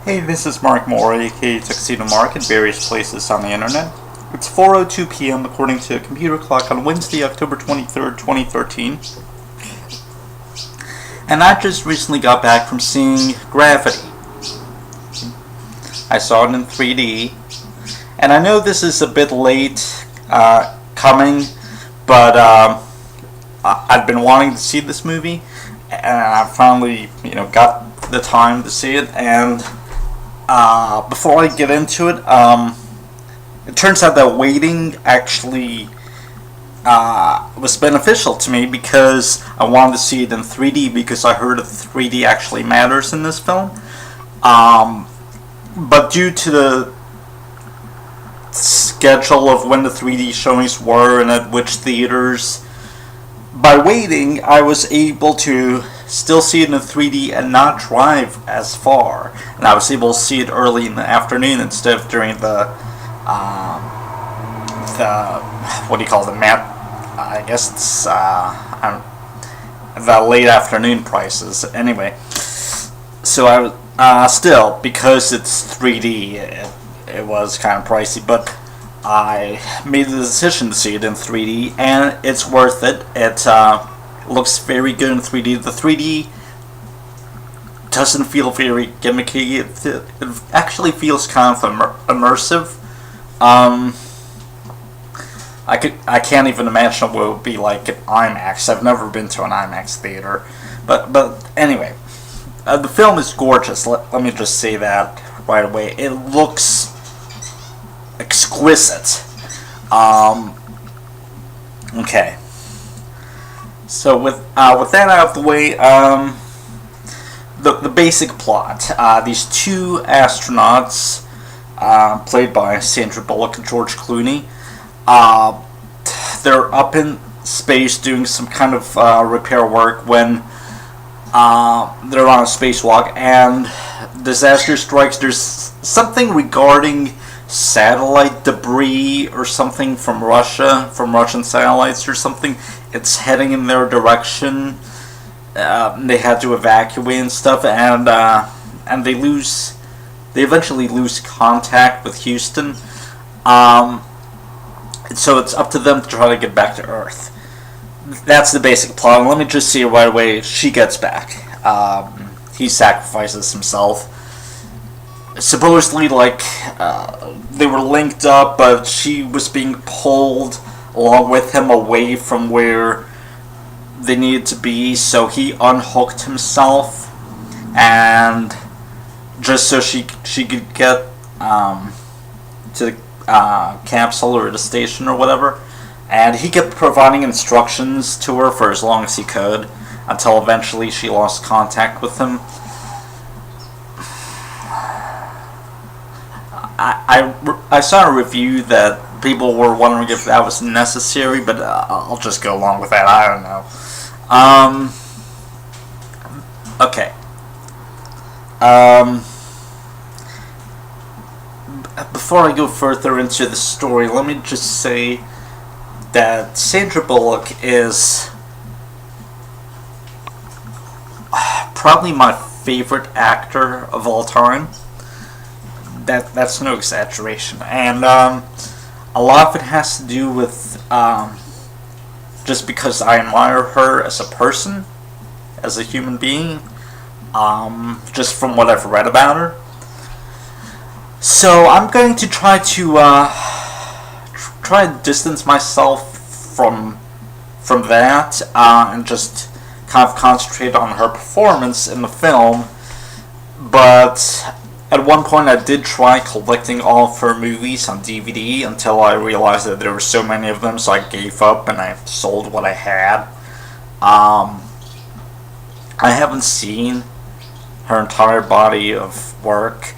Hey, this is Mark Moore, aka Tuxedo Mark, at various places on the internet. It's 4:02 p.m. according to a computer clock on Wednesday, October 23rd, 2013. And I just recently got back from seeing Gravity. I saw it in 3D. And I know this is a bit late coming, but I've been wanting to see this movie, and I finally, got the time to see it. And before I get into it, it turns out that waiting actually was beneficial to me because I wanted to see it in 3D because I heard that 3D actually matters in this film. But due to the schedule of when the 3D showings were and at which theaters, by waiting, I was able to still see it in 3D and not drive as far. And I was able to see it early in the afternoon instead of during the what do you call the I guess it's the late afternoon prices. Anyway, so I was still, because it's 3D, it was kind of pricey, but I made the decision to see it in 3D, and it's worth it. It looks very good in 3D. The 3D doesn't feel very gimmicky. It actually feels kind of immersive. I can't even imagine what it would be like at IMAX. I've never been to an IMAX theater, but anyway, the film is gorgeous. Let me just say that right away. It looks exquisite. Okay. So with that out of the way, the basic plot. These two astronauts, played by Sandra Bullock and George Clooney, they're up in space doing some kind of repair work when they're on a spacewalk and disaster strikes. There's something regarding satellite debris or something from Russia, from Russian satellites or something. It's heading in their direction. They had to evacuate and stuff, and they eventually lose contact with Houston. So it's up to them to try to get back to Earth. That's the basic plot. And let me just say right away, she gets back. He sacrifices himself. Supposedly, they were linked up, but she was being pulled along with him away from where they needed to be, so he unhooked himself, and just so she could get to the capsule or the station or whatever. And he kept providing instructions to her for as long as he could, until eventually she lost contact with him. I saw a review that people were wondering if that was necessary, but I'll just go along with that. I don't know. Okay. Before I go further into the story, let me just say that Sandra Bullock is probably my favorite actor of all time. That's no exaggeration, and a lot of it has to do with just because I admire her as a person, as a human being, just from what I've read about her. So I'm going to try to distance myself from that, and just kind of concentrate on her performance in the film. But at one point, I did try collecting all of her movies on DVD until I realized that there were so many of them, so I gave up and I sold what I had. I haven't seen her entire body of work.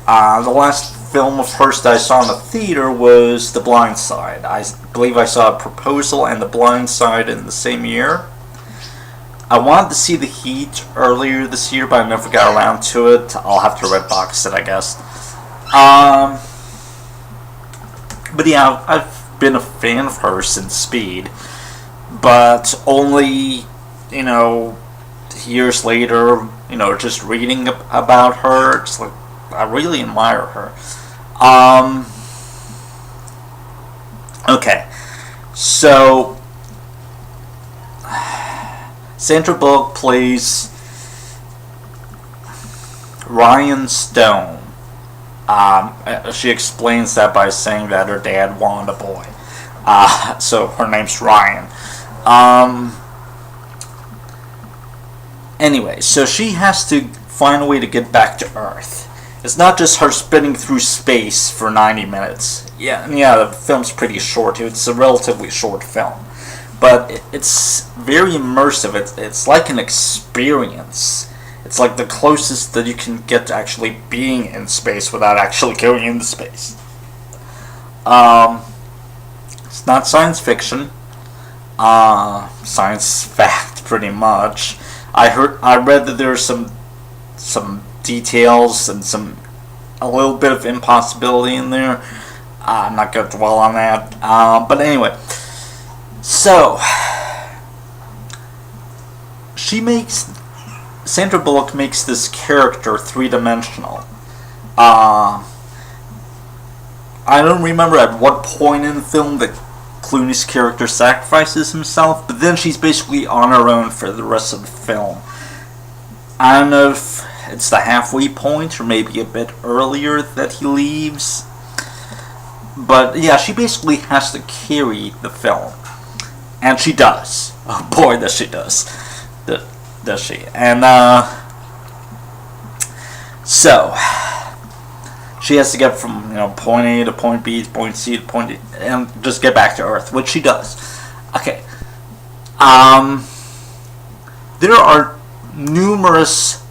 The last film of hers that I saw in the theater was The Blind Side. I believe I saw Proposal and The Blind Side in the same year. I wanted to see The Heat earlier this year, but I never got around to it. I'll have to Redbox it, I guess. But yeah, I've been a fan of hers since Speed. But only, years later, just reading about her, it's like I really admire her. Okay, so Sandra Bullock plays Ryan Stone. She explains that by saying that her dad wanted a boy. So her name's Ryan. Anyway, so she has to find a way to get back to Earth. It's not just her spinning through space for 90 minutes. Yeah, the film's pretty short. It's a relatively short film. But it's very immersive. It's like an experience. It's like the closest that you can get to actually being in space without actually going into space. It's not science fiction. Science fact, pretty much. I read that there's some details and a little bit of impossibility in there. I'm not going to dwell on that. But anyway, so Sandra Bullock makes this character three-dimensional. I don't remember at what point in the film that Clooney's character sacrifices himself, but then she's basically on her own for the rest of the film. I don't know if it's the halfway point or maybe a bit earlier that he leaves. But yeah, she basically has to carry the film. And she does. Oh boy, does she does. Does she? And so she has to get from point A to point B to point C to point D and just get back to Earth, which she does. Okay. There are numerous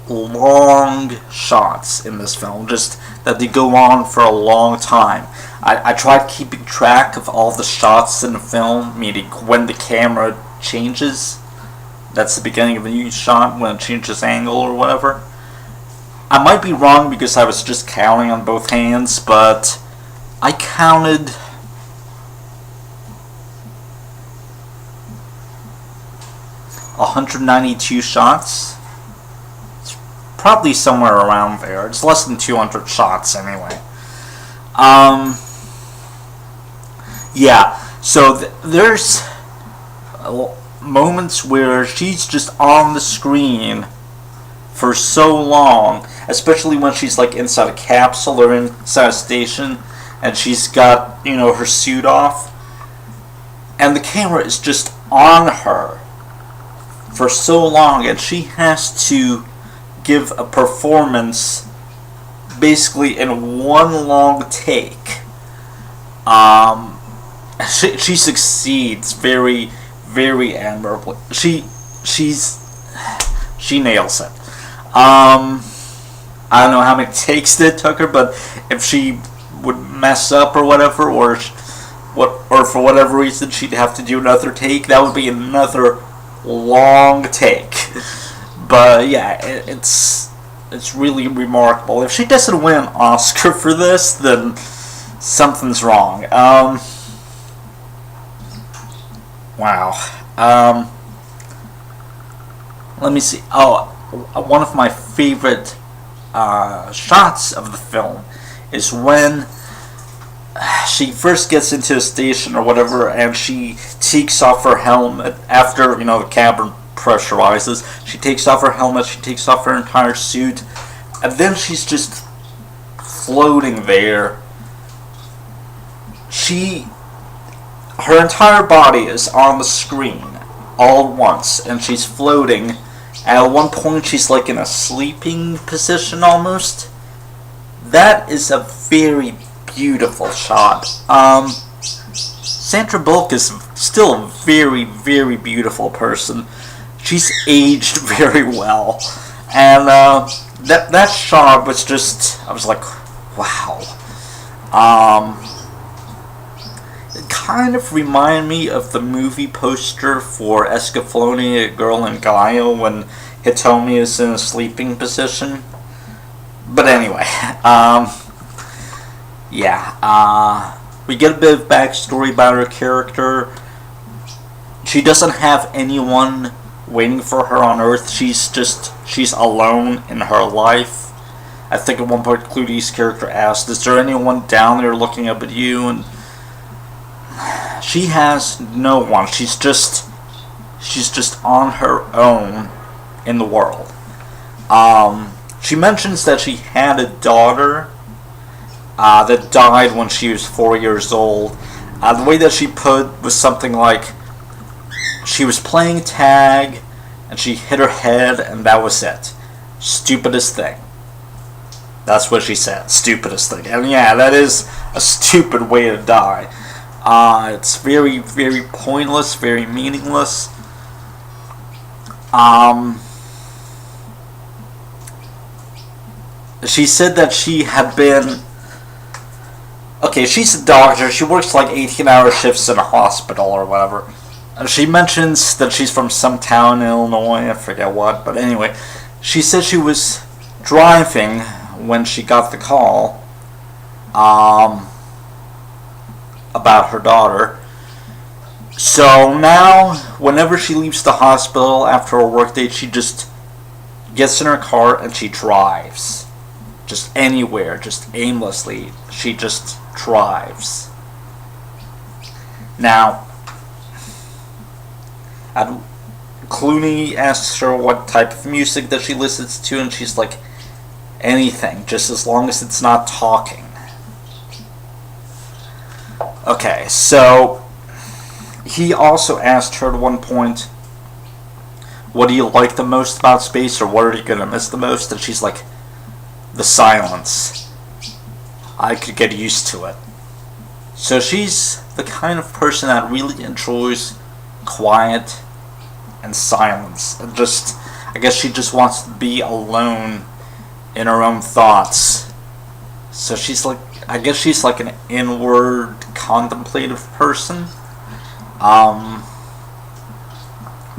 long shots in this film, just that they go on for a long time. I tried keeping track of all the shots in the film, meaning when the camera changes. That's the beginning of a new shot, when it changes angle or whatever. I might be wrong because I was just counting on both hands, but I counted 192 shots. It's probably somewhere around there. It's less than 200 shots anyway. Yeah, so there's moments where she's just on the screen for so long, especially when she's like inside a capsule or inside a station and she's got, her suit off, and the camera is just on her for so long, and she has to give a performance basically in one long take. She succeeds very, very admirably. She nails it. I don't know how many takes it took her, but if she would mess up or whatever, or for whatever reason she'd have to do another take, that would be another long take. But yeah, it's really remarkable. If she doesn't win an Oscar for this, then something's wrong. Wow. Let me see. Oh, one of my favorite shots of the film is when she first gets into a station or whatever, and she takes off her helmet after the cabin pressurizes. She takes off her helmet. She takes off her entire suit, and then she's just floating there. Her entire body is on the screen all at once, and she's floating. And at one point, she's like in a sleeping position almost. That is a very beautiful shot. Sandra Bullock is still a very, very beautiful person. She's aged very well, and that shot was just, I was like, wow. It kind of reminded me of the movie poster for Escaflowne, A Girl in Gaia, when Hitomi is in a sleeping position. But anyway, we get a bit of backstory about her character. She doesn't have anyone waiting for her on Earth. She's alone in her life. I think at one point Clooney's character asked, "Is there anyone down there looking up at you?" And she has no one. She's just on her own in the world. She mentions that she had a daughter that died when she was 4 years old. The way that she put was something like, she was playing tag and she hit her head and that was it. Stupidest thing. That's what she said. Stupidest thing. And yeah, that is a stupid way to die. It's very, very pointless, very meaningless. She said that she had been... Okay, she's a doctor. She works like 18-hour shifts in a hospital or whatever. She mentions that she's from some town in Illinois. I forget what. But anyway, she said she was driving when she got the call about her daughter. So now, whenever she leaves the hospital after a workday, she just gets in her car and she drives. Just anywhere, just aimlessly. She just drives. Now, Clooney asks her what type of music that she listens to, and she's like, anything, just as long as it's not talking. Okay, so he also asked her at one point, what do you like the most about space, or what are you going to miss the most? And she's like, the silence. I could get used to it. So she's the kind of person that really enjoys quiet and silence. And just, I guess she just wants to be alone in her own thoughts. So she's like, I guess she's like an inward, contemplative person. But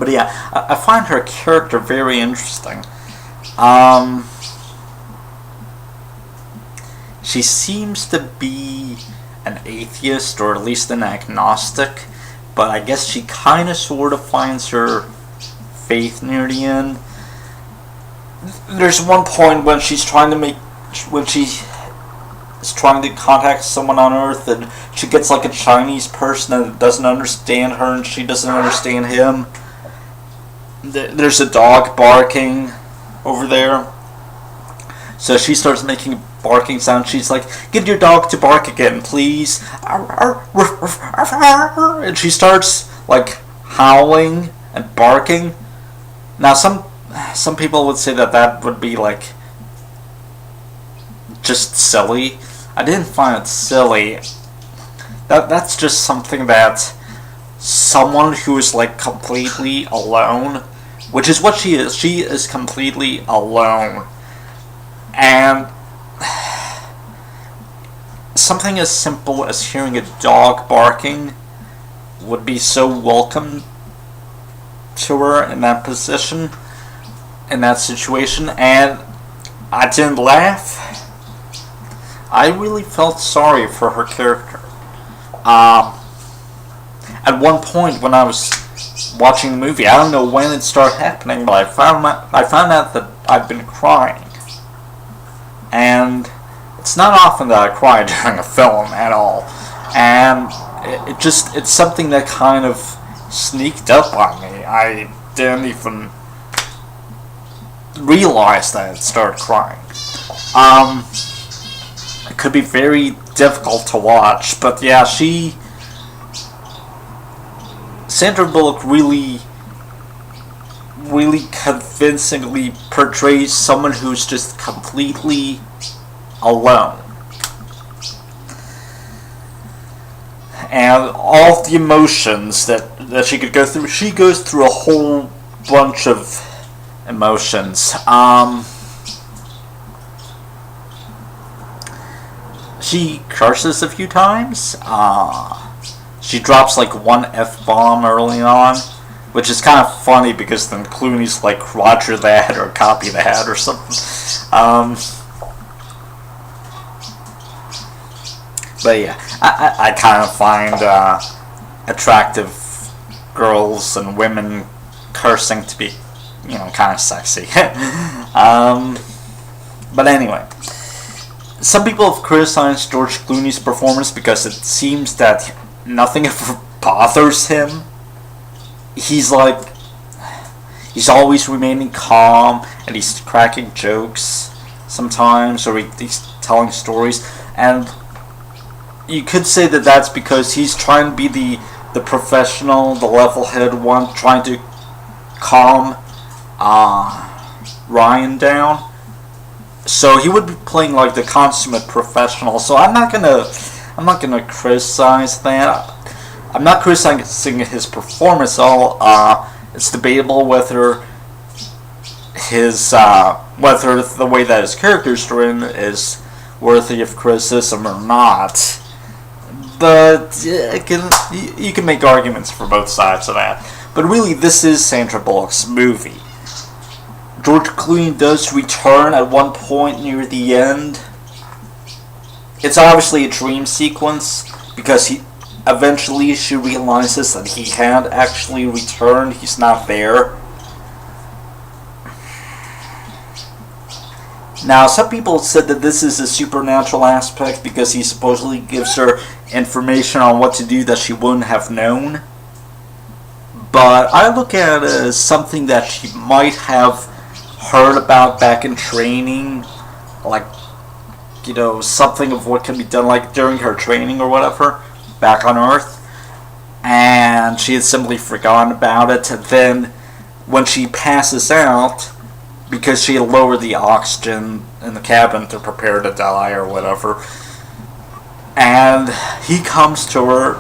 yeah, I find her character very interesting. She seems to be an atheist, or at least an agnostic, but I guess she kind of sort of finds her faith near the end. There's one point when she's trying to contact someone on Earth, and she gets like a Chinese person that doesn't understand her, and she doesn't understand him. There's a dog barking over there, so she starts making barking sound. She's like, get your dog to bark again, please. And she starts like howling and barking. Now some people would say that would be like just silly. I didn't find it silly. That's just something that someone who is like completely alone, which is what she is. She is completely alone. And something as simple as hearing a dog barking would be so welcome to her in that position, in that situation. And I didn't laugh. I really felt sorry for her character. At one point when I was watching the movie, I don't know when it started happening, but I found out that I've been crying. And it's not often that I cry during a film at all. And it's something that kind of sneaked up on me. I didn't even realize that I started crying. It could be very difficult to watch, but yeah, Sandra Bullock really convincingly portrays someone who's just completely alone. And all the emotions that she could go through, she goes through a whole bunch of emotions. She curses a few times. She drops like one F-bomb early on, which is kind of funny because then Clooney's like, roger that, or copy that, or something. But yeah, I kind of find attractive girls and women cursing to be, kind of sexy. But anyway, some people have criticized George Clooney's performance because it seems that nothing ever bothers him. He's always remaining calm, and he's cracking jokes sometimes, or he's telling stories, and you could say that that's because he's trying to be the professional, the level-headed one, trying to calm Ryan down. So he would be playing like the consummate professional. So I'm not gonna criticize that. I'm not criticizing his performance at all. It's debatable whether whether the way that his character's written is worthy of criticism or not. But you can make arguments for both sides of that. But really, this is Sandra Bullock's movie. George Clooney does return at one point near the end. It's obviously a dream sequence, because eventually she realizes that he had actually returned. He's not there. Now, some people said that this is a supernatural aspect because he supposedly gives her information on what to do that she wouldn't have known. But I look at it as something that she might have heard about back in training, like, something of what can be done, like during her training or whatever, back on Earth, and she had simply forgotten about it. And then when she passes out, because she had lowered the oxygen in the cabin to prepare to die or whatever, and he comes to her.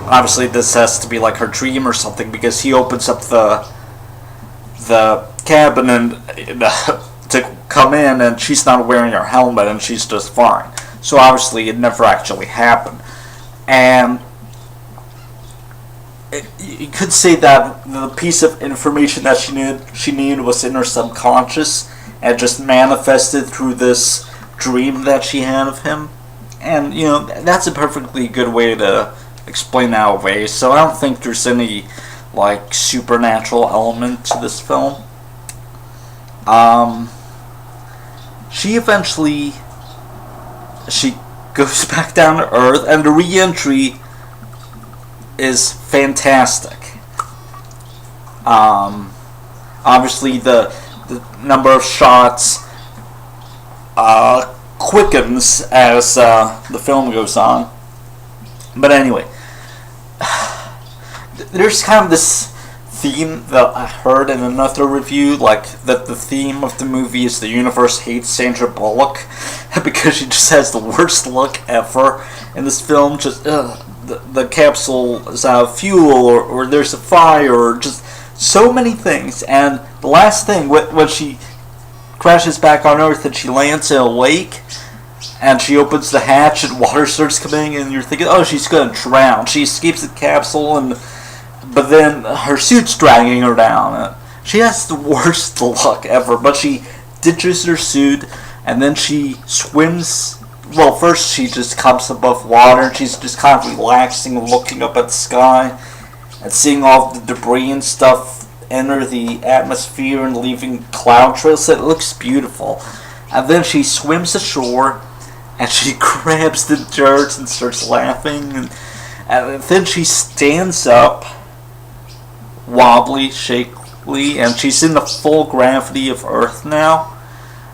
Obviously this has to be like her dream or something, because he opens up the cabin and to come in, and she's not wearing her helmet and she's just fine. So obviously it never actually happened. And you could say that the piece of information that she needed was in her subconscious, and just manifested through this dream that she had of him. And that's a perfectly good way to explain that away. So I don't think there's any like supernatural element to this film. She goes back down to Earth, and the re-entry is fantastic. Obviously the number of shots quickens as the film goes on. But anyway, there's kind of this theme that I heard in another review, like that the theme of the movie is the universe hates Sandra Bullock because she just has the worst luck ever in this film. Just the capsule is out of fuel, or there's a fire, or just so many things. And the last thing, when she crashes back on Earth and she lands in a lake, and she opens the hatch and water starts coming, and you're thinking, oh, she's gonna drown. She escapes the capsule, but then her suit's dragging her down. She has the worst luck ever, but she ditches her suit, and then she swims. Well, first she just comes above water, and she's just kind of relaxing, looking up at the sky, and seeing all the debris and stuff enter the atmosphere and leaving cloud trails. It looks beautiful. And then she swims ashore, and she grabs the dirt and starts laughing, and then she stands up, wobbly, shakily, and she's in the full gravity of Earth now,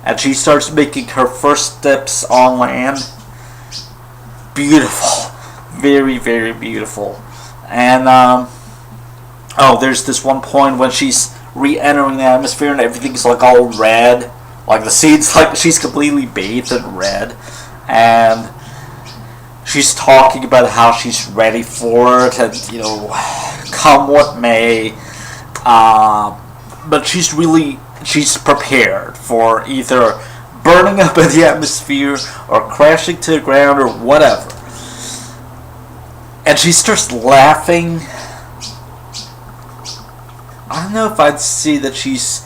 and she starts making her first steps on land. Beautiful. Very, very beautiful. And, there's this one point when she's re-entering the atmosphere and everything's like all red. Like the scene's like she's completely bathed in red. And she's talking about how she's ready for it, and come what may. But she's prepared for either burning up in the atmosphere or crashing to the ground or whatever. And she starts laughing. I don't know if I'd say that she's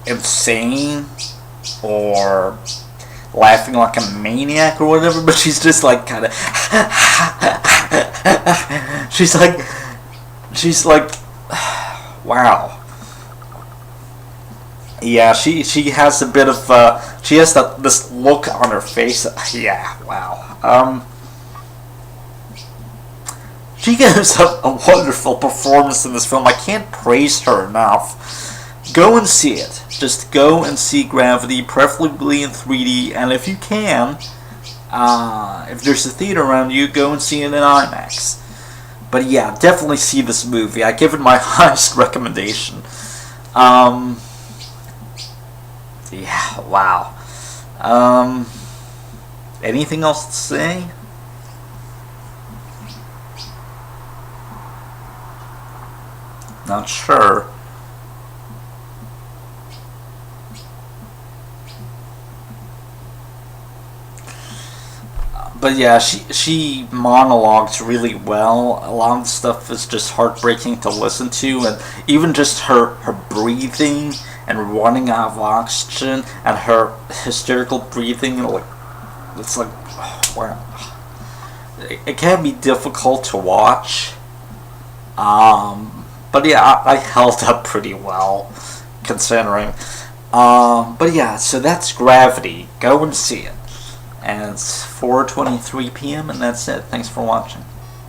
insane or laughing like a maniac or whatever, but she's just like kind of she's like wow. Yeah, she has a bit of she has this look on her face. Yeah, wow. She gives a wonderful performance in this film. I can't praise her enough. Go and see it. Just go and see Gravity, preferably in 3D, and if you can, if there's a theater around you, go and see it in IMAX. But yeah, definitely see this movie. I give it my highest recommendation. Yeah, wow. Anything else to say? Not sure. But yeah, she monologues really well. A lot of the stuff is just heartbreaking to listen to, and even just her breathing and running out of oxygen and her hysterical breathing, like it's like wow. It can be difficult to watch. But yeah, I held up pretty well considering. But yeah, so that's Gravity. Go and see it. And it's 4:23 p.m. and that's it. Thanks for watching.